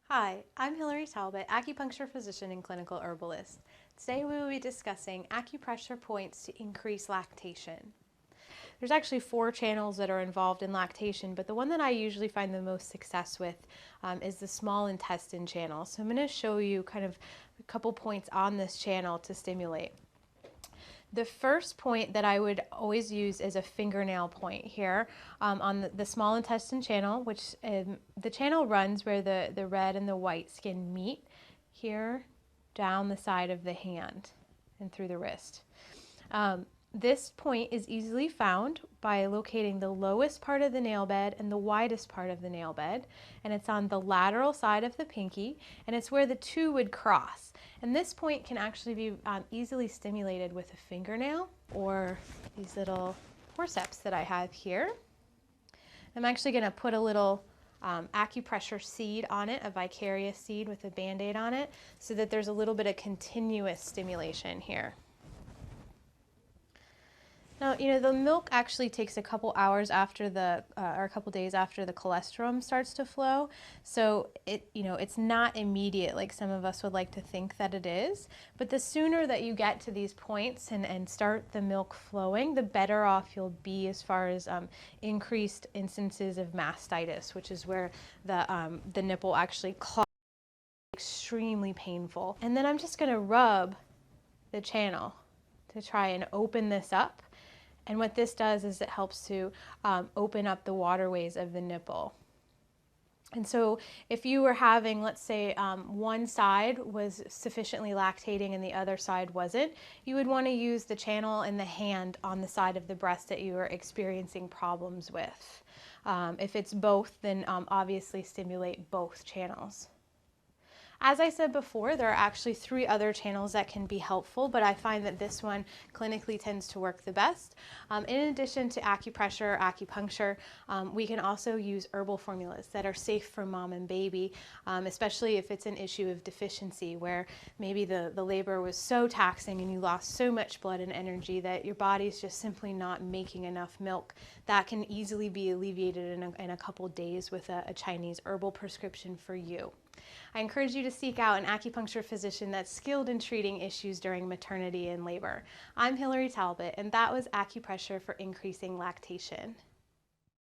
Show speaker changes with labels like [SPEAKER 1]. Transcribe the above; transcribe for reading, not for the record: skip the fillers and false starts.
[SPEAKER 1] Hi, I'm Hilary Talbot, acupuncture physician and clinical herbalist. Today we will be discussing acupressure points to increase lactation. There's actually 4 channels that are involved in lactation, but the one that I usually find the most success with is the small intestine channel. So I'm going to show you kind of a couple points on this channel to stimulate. The first point that I would always use is a fingernail point here on the small intestine channel, which the channel runs where the red and the white skin meet here down the side of the hand and through the wrist. This point is easily found by locating the lowest part of the nail bed and the widest part of the nail bed, and it's on the lateral side of the pinky, and it's where the two would cross. And this point can actually be easily stimulated with a fingernail or these little forceps that I have here. I'm actually going to put a little acupressure seed on it, a vicarious seed with a band-aid on it, so that there's a little bit of continuous stimulation here. Now, the milk actually takes a couple hours after or a couple days after the colostrum starts to flow. So it's not immediate like some of us would like to think that it is. But the sooner that you get to these points and start the milk flowing, the better off you'll be as far as increased instances of mastitis, which is where the nipple actually clogs. Extremely painful. And then I'm just going to rub the channel to try and open this up. And what this does is it helps to open up the waterways of the nipple. And so if you were having, let's say, one side was sufficiently lactating and the other side wasn't, you would want to use the channel and the hand on the side of the breast that you are experiencing problems with. If it's both, then obviously stimulate both channels. As I said before, there are actually 3 other channels that can be helpful, but I find that this one clinically tends to work the best. In addition to acupressure or acupuncture, we can also use herbal formulas that are safe for mom and baby, especially if it's an issue of deficiency where maybe the labor was so taxing and you lost so much blood and energy that your body's just simply not making enough milk. That can easily be alleviated in a couple days with a Chinese herbal prescription for you. I encourage you to seek out an acupuncture physician that's skilled in treating issues during maternity and labor. I'm Hilary Talbot, and that was Acupressure for Increasing Lactation.